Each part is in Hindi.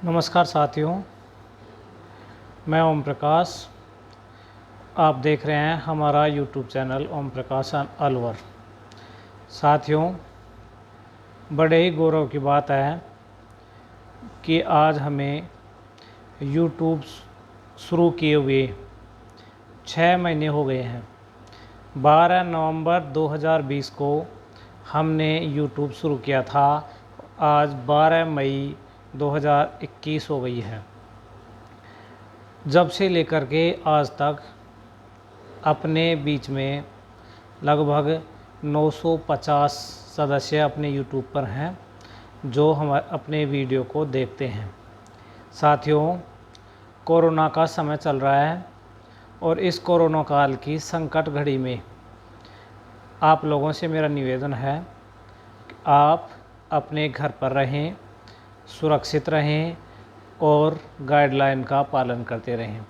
नमस्कार साथियों, मैं ओम प्रकाश। आप देख रहे हैं हमारा यूट्यूब चैनल ओम प्रकाश अलवर। साथियों, बड़े ही गौरव की बात है कि आज हमें यूट्यूब शुरू किए हुए 6 महीने हो गए हैं। 12 नवंबर 2020 को हमने यूट्यूब शुरू किया था। आज 12 मई 2021 हो गई है। जब से लेकर के आज तक अपने बीच में लगभग 950 सदस्य अपने यूट्यूब पर हैं जो हम अपने वीडियो को देखते हैं। साथियों, कोरोना का समय चल रहा है और इस कोरोना काल की संकट घड़ी में आप लोगों से मेरा निवेदन है कि आप अपने घर पर रहें, सुरक्षित रहें और गाइडलाइन का पालन करते रहें।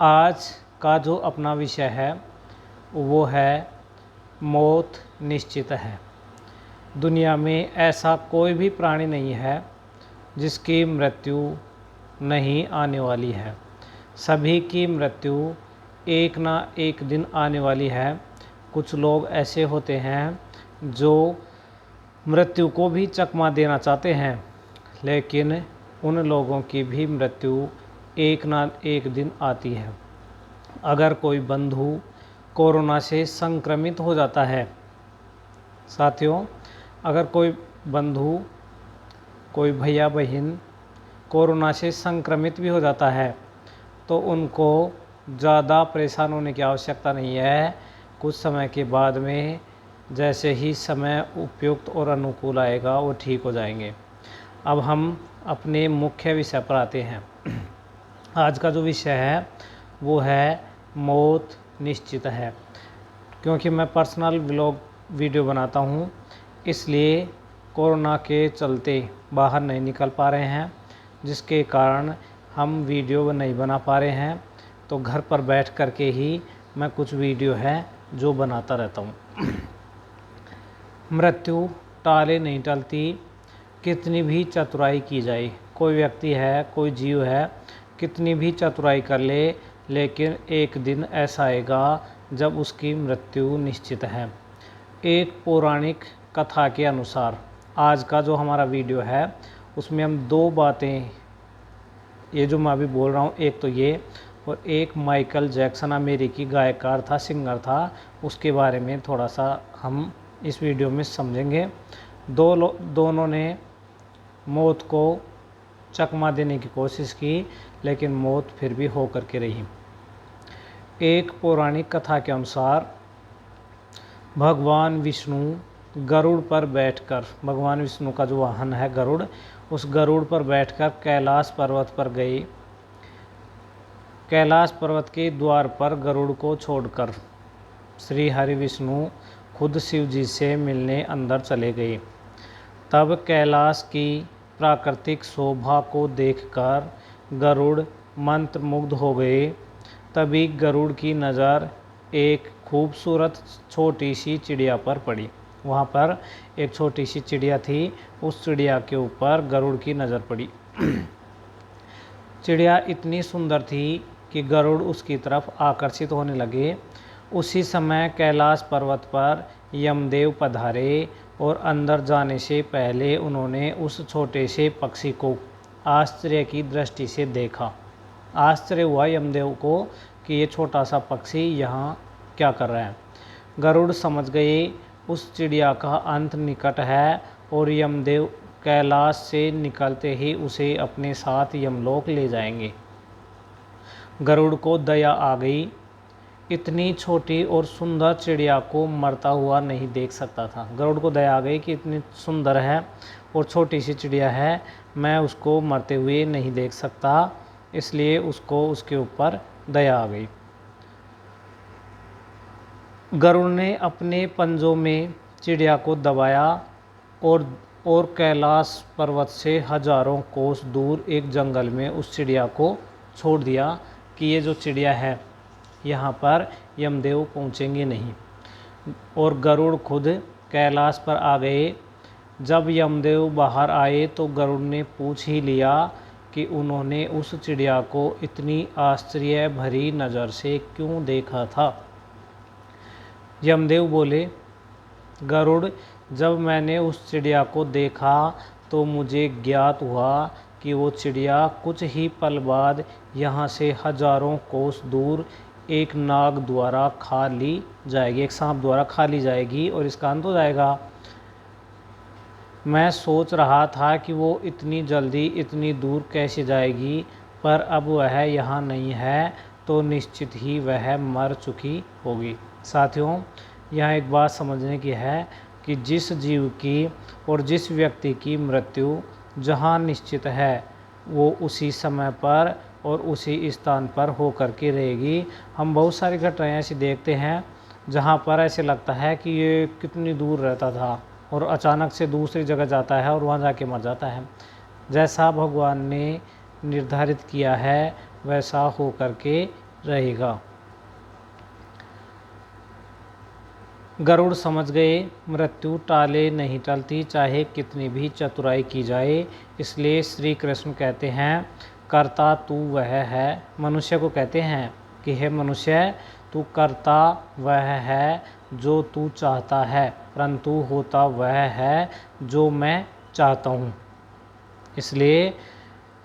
आज का जो अपना विषय है वो है मौत निश्चित है। दुनिया में ऐसा कोई भी प्राणी नहीं है जिसकी मृत्यु नहीं आने वाली है। सभी की मृत्यु एक ना एक दिन आने वाली है। कुछ लोग ऐसे होते हैं जो मृत्यु को भी चकमा देना चाहते हैं, लेकिन उन लोगों की भी मृत्यु एक ना एक दिन आती है। अगर कोई बंधु कोरोना से संक्रमित हो जाता है, साथियों, अगर कोई बंधु, कोई भैया बहन कोरोना से संक्रमित भी हो जाता है तो उनको ज़्यादा परेशान होने की आवश्यकता नहीं है। कुछ समय के बाद में जैसे ही समय उपयुक्त और अनुकूल आएगा वो ठीक हो जाएंगे। अब हम अपने मुख्य विषय पर आते हैं। आज का जो विषय है वो है मौत निश्चित है। क्योंकि मैं पर्सनल व्लॉग वीडियो बनाता हूँ, इसलिए कोरोना के चलते बाहर नहीं निकल पा रहे हैं, जिसके कारण हम वीडियो नहीं बना पा रहे हैं। तो घर पर बैठ कर के ही मैं कुछ वीडियो है जो बनाता रहता हूँ। मृत्यु टाले नहीं टलती, कितनी भी चतुराई की जाए। कोई व्यक्ति है, कोई जीव है, कितनी भी चतुराई कर ले, लेकिन एक दिन ऐसा आएगा जब उसकी मृत्यु निश्चित है। एक पौराणिक कथा के अनुसार आज का जो हमारा वीडियो है उसमें हम दो बातें, ये जो मैं अभी बोल रहा हूँ, एक तो ये और एक माइकल जैक्सन अमेरिकी गायकार था, सिंगर था, उसके बारे में थोड़ा सा हम इस वीडियो में समझेंगे। दोनों ने मौत को चकमा देने की कोशिश की, लेकिन मौत फिर भी हो कर के रही। एक पौराणिक कथा के अनुसार भगवान विष्णु गरुड़ पर बैठकर, भगवान विष्णु का जो वाहन है गरुड़, उस गरुड़ पर बैठकर कैलाश पर्वत पर गए। कैलाश पर्वत के द्वार पर गरुड़ को छोड़कर श्री हरि विष्णु खुद शिव जी से मिलने अंदर चले गए। तब कैलाश की प्राकृतिक शोभा को देखकर गरुड़ मंत्रमुग्ध हो गए। तभी गरुड़ की नज़र एक खूबसूरत छोटी सी चिड़िया पर पड़ी। वहाँ पर एक छोटी सी चिड़िया थी, उस चिड़िया के ऊपर गरुड़ की नज़र पड़ी। चिड़िया इतनी सुंदर थी कि गरुड़ उसकी तरफ आकर्षित होने लगे। उसी समय कैलाश पर्वत पर यमदेव पधारे और अंदर जाने से पहले उन्होंने उस छोटे से पक्षी को आश्चर्य की दृष्टि से देखा। आश्चर्य हुआ यमदेव को कि ये छोटा सा पक्षी यहाँ क्या कर रहा है। गरुड़ समझ गए उस चिड़िया का अंत निकट है और यमदेव कैलाश से निकलते ही उसे अपने साथ यमलोक ले जाएंगे। गरुड़ को दया आ गई। इतनी छोटी और सुंदर चिड़िया को मरता हुआ नहीं देख सकता था। गरुड़ को दया आ गई कि इतनी सुंदर है और छोटी सी चिड़िया है, मैं उसको मरते हुए नहीं देख सकता, इसलिए उसको उसके ऊपर दया आ गई। गरुड़ ने अपने पंजों में चिड़िया को दबाया और कैलाश पर्वत से हजारों कोस दूर एक जंगल में उस चिड़िया को छोड़ दिया कि ये जो चिड़िया है यहाँ पर यमदेव पहुँचेंगे नहीं। और गरुड़ खुद कैलाश पर आ गए। जब यमदेव बाहर आए तो गरुड़ ने पूछ ही लिया कि उन्होंने उस चिड़िया को इतनी आश्चर्य भरी नज़र से क्यों देखा था। यमदेव बोले, गरुड़, जब मैंने उस चिड़िया को देखा तो मुझे ज्ञात हुआ कि वो चिड़िया कुछ ही पल बाद यहाँ से हजारों कोस दूर एक नाग द्वारा खा ली जाएगी, एक सांप द्वारा खा ली जाएगी और इसका अंत हो जाएगा। मैं सोच रहा था कि वो इतनी जल्दी इतनी दूर कैसे जाएगी, पर अब वह यहाँ नहीं है तो निश्चित ही वह मर चुकी होगी। साथियों, यहाँ एक बात समझने की है कि जिस जीव की और जिस व्यक्ति की मृत्यु जहाँ निश्चित है वो उसी समय पर और उसी स्थान पर हो कर के रहेगी। हम बहुत सारी घटनाएं ऐसी देखते हैं जहाँ पर ऐसे लगता है कि ये कितनी दूर रहता था और अचानक से दूसरी जगह जाता है और वहाँ जाके मर जाता है। जैसा भगवान ने निर्धारित किया है वैसा हो करके रहेगा। गरुड़ समझ गए, मृत्यु टाले नहीं टलती, चाहे कितनी भी चतुराई की जाए। इसलिए श्री कृष्ण कहते हैं, कर्ता तू वह है। मनुष्य को कहते हैं कि हे मनुष्य, तू कर्ता वह है जो तू चाहता है, परंतु होता वह है जो मैं चाहता हूँ। इसलिए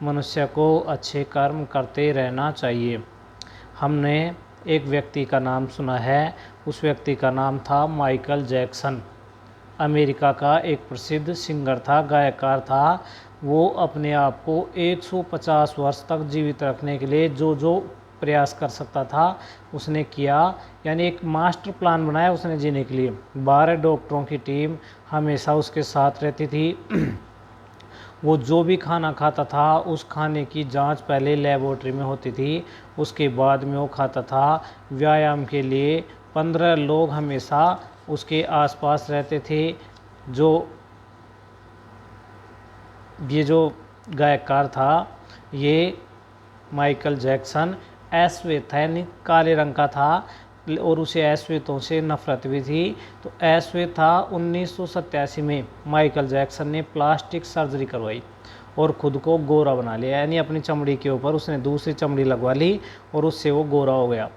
मनुष्य को अच्छे कर्म करते रहना चाहिए। हमने एक व्यक्ति का नाम सुना है, उस व्यक्ति का नाम था माइकल जैक्सन। अमेरिका का एक प्रसिद्ध सिंगर था, गायकार था। वो अपने आप को 150 वर्ष तक जीवित रखने के लिए जो प्रयास कर सकता था उसने किया, यानी एक मास्टर प्लान बनाया उसने जीने के लिए। 12 डॉक्टरों की टीम हमेशा उसके साथ रहती थी। वो जो भी खाना खाता था उस खाने की जांच पहले लेबोरेटरी में होती थी, उसके बाद में वो खाता था। व्यायाम के लिए 15 लोग हमेशा उसके आसपास रहते थे। ये जो गायकार था, ये माइकल जैक्सन अश्वेत है, यानी काले रंग का था और उसे अश्वेतों से नफरत भी थी। तो अश्वेत था। 1987 में माइकल जैक्सन ने प्लास्टिक सर्जरी करवाई और ख़ुद को गोरा बना लिया, यानी अपनी चमड़ी के ऊपर उसने दूसरी चमड़ी लगवा ली और उससे वो गोरा हो गया।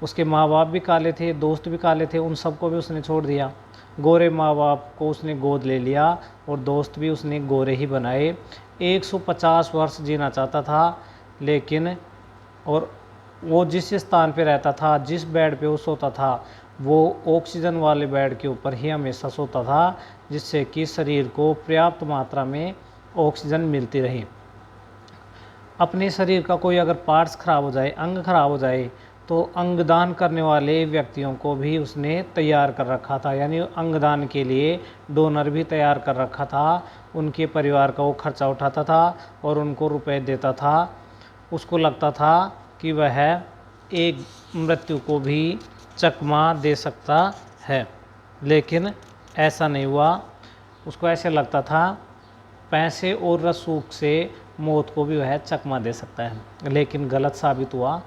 उसके माँ बाप भी काले थे, दोस्त भी काले थे, उन सबको भी उसने छोड़ दिया। गोरे माँ बाप को उसने गोद ले लिया और दोस्त भी उसने गोरे ही बनाए। 150 वर्ष जीना चाहता था, लेकिन और वो जिस स्थान पे रहता था, जिस बेड पे वो सोता था, वो ऑक्सीजन वाले बेड के ऊपर ही हमेशा सोता था, जिससे कि शरीर को पर्याप्त मात्रा में ऑक्सीजन मिलती रही। अपने शरीर का कोई अगर पार्ट्स खराब हो जाए, अंग खराब हो जाए, तो अंगदान करने वाले व्यक्तियों को भी उसने तैयार कर रखा था, यानी अंगदान के लिए डोनर भी तैयार कर रखा था। उनके परिवार का वो खर्चा उठाता था और उनको रुपए देता था। उसको लगता था कि वह एक मृत्यु को भी चकमा दे सकता है, लेकिन ऐसा नहीं हुआ। उसको ऐसे लगता था पैसे और रसूख से मौत को भी वह चकमा दे सकता है, लेकिन गलत साबित हुआ।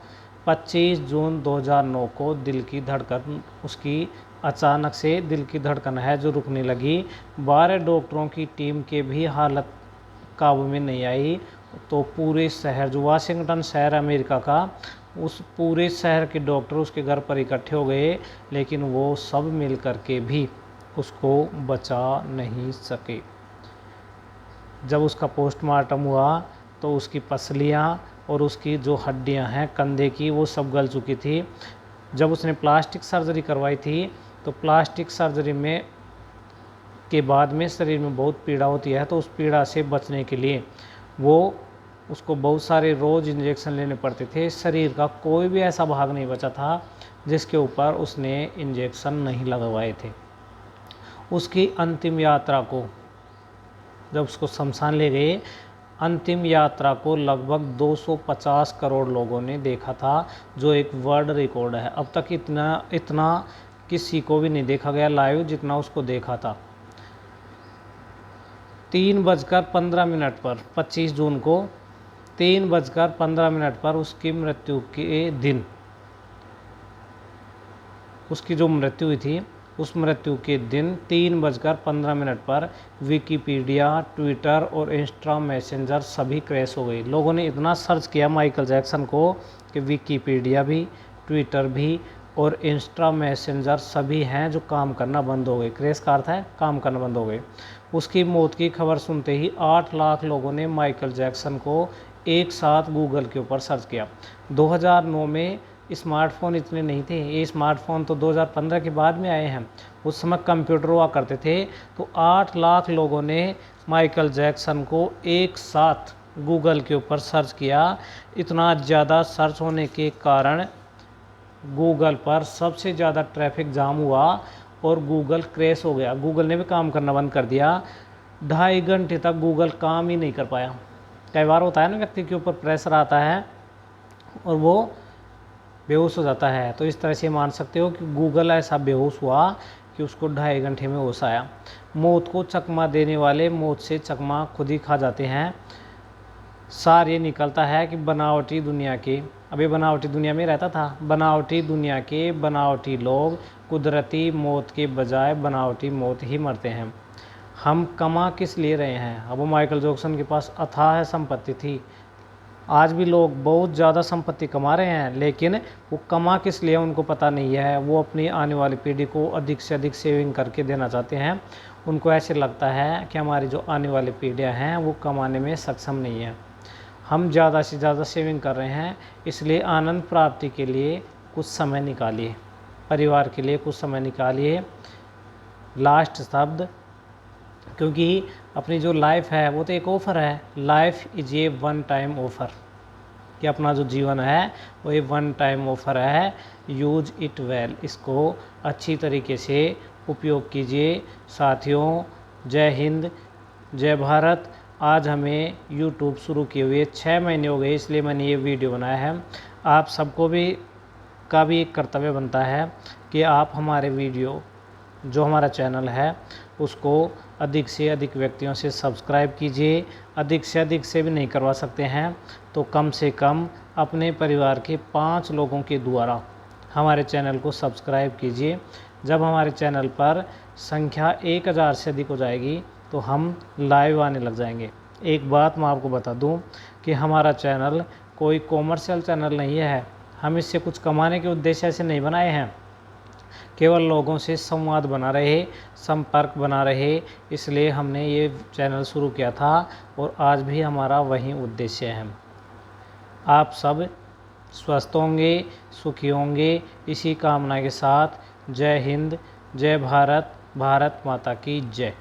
25 जून 2009 को दिल की धड़कन उसकी अचानक से दिल की धड़कन है जो रुकने लगी। 12 डॉक्टरों की टीम के भी हालत काबू में नहीं आई, तो पूरे शहर, जो वाशिंगटन शहर अमेरिका का, उस पूरे शहर के डॉक्टर उसके घर पर इकट्ठे हो गए, लेकिन वो सब मिल कर के भी उसको बचा नहीं सके। जब उसका पोस्टमार्टम हुआ तो उसकी पसलियाँ और उसकी जो हड्डियां हैं कंधे की, वो सब गल चुकी थी। जब उसने प्लास्टिक सर्जरी करवाई थी, तो प्लास्टिक सर्जरी में के बाद में शरीर में बहुत पीड़ा होती है, तो उस पीड़ा से बचने के लिए उसको बहुत सारे रोज़ इंजेक्शन लेने पड़ते थे। शरीर का कोई भी ऐसा भाग नहीं बचा था जिसके ऊपर उसने इंजेक्शन नहीं लगवाए थे। उसकी अंतिम यात्रा को जब उसको शमशान ले गए, अंतिम यात्रा को लगभग 250 करोड़ लोगों ने देखा था, जो एक वर्ल्ड रिकॉर्ड है। अब तक इतना किसी को भी नहीं देखा गया लाइव जितना उसको देखा था। 3:15 पर 25 जून को 3:15 पर उसकी मृत्यु के दिन, उसकी जो मृत्यु हुई थी उस मृत्यु के दिन 3:15 पर विकिपीडिया, ट्विटर और इंस्टा मैसेंजर सभी क्रैश हो गई। लोगों ने इतना सर्च किया माइकल जैक्सन को कि विकिपीडिया भी, ट्विटर भी और इंस्टा मैसेंजर सभी हैं जो काम करना बंद हो गए। क्रैश का अर्थ है काम करना बंद हो गए। उसकी मौत की खबर सुनते ही 8 लाख लोगों ने माइकल जैक्सन को एक साथ गूगल के ऊपर सर्च किया। 2009 में स्मार्टफ़ोन इतने नहीं थे, ये स्मार्टफ़ोन तो 2015 के बाद में आए हैं। उस समय कंप्यूटर हुआ करते थे। तो 8 लाख लोगों ने माइकल जैक्सन को एक साथ गूगल के ऊपर सर्च किया। इतना ज़्यादा सर्च होने के कारण गूगल पर सबसे ज़्यादा ट्रैफिक जाम हुआ और गूगल क्रैश हो गया। गूगल ने भी काम करना बंद कर दिया। 2.5 घंटे तक गूगल काम ही नहीं कर पाया। कई बार होता है ना, व्यक्ति के ऊपर प्रेशर आता है और वो बेहोश हो जाता है। तो इस तरह से मान सकते हो कि गूगल ऐसा बेहोश हुआ कि उसको 2.5 घंटे में होश आया। मौत को चकमा देने वाले मौत से चकमा खुद ही खा जाते हैं। सार ये निकलता है कि बनावटी दुनिया के, अभी बनावटी दुनिया में रहता था, बनावटी दुनिया के बनावटी लोग कुदरती मौत के बजाय बनावटी मौत ही मरते हैं। हम कमा किस लिए रहे हैं? अब वो माइकल जैक्सन के पास अथाह संपत्ति थी। आज भी लोग बहुत ज़्यादा संपत्ति कमा रहे हैं, लेकिन वो कमा किस लिए उनको पता नहीं है। वो अपनी आने वाली पीढ़ी को अधिक से अधिक सेविंग करके देना चाहते हैं। उनको ऐसे लगता है कि हमारी जो आने वाली पीढ़ियाँ हैं वो कमाने में सक्षम नहीं है। हम ज़्यादा से ज़्यादा सेविंग कर रहे हैं, इसलिए आनंद प्राप्ति के लिए कुछ समय निकालिए, परिवार के लिए कुछ समय निकालिए। लास्ट शब्द, क्योंकि अपनी जो लाइफ है वो तो एक ऑफ़र है। Life is a one time offer, कि अपना जो जीवन है वो एक वन टाइम ऑफ़र है। यूज इट वेल, इसको अच्छी तरीके से उपयोग कीजिए। साथियों, जय हिंद, जय भारत। आज हमें YouTube शुरू किए हुए 6 महीने हो गए, इसलिए मैंने ये वीडियो बनाया है। आप सबको भी का भी एक कर्तव्य बनता है कि आप हमारे वीडियो, जो हमारा चैनल है, उसको अधिक से अधिक व्यक्तियों से सब्सक्राइब कीजिए। अधिक से भी नहीं करवा सकते हैं तो कम से कम अपने परिवार के 5 लोगों के द्वारा हमारे चैनल को सब्सक्राइब कीजिए। जब हमारे चैनल पर संख्या 1000 से अधिक हो जाएगी तो हम लाइव आने लग जाएंगे। एक बात मैं आपको बता दूं कि हमारा चैनल कोई कॉमर्शियल चैनल नहीं है। हम इससे कुछ कमाने के उद्देश्य से नहीं बनाए हैं, केवल लोगों से संवाद बना रहे, संपर्क बना रहे, इसलिए हमने ये चैनल शुरू किया था और आज भी हमारा वही उद्देश्य है। आप सब स्वस्थ होंगे, सुखी होंगे, इसी कामना के साथ जय हिंद, जय भारत, भारत माता की जय।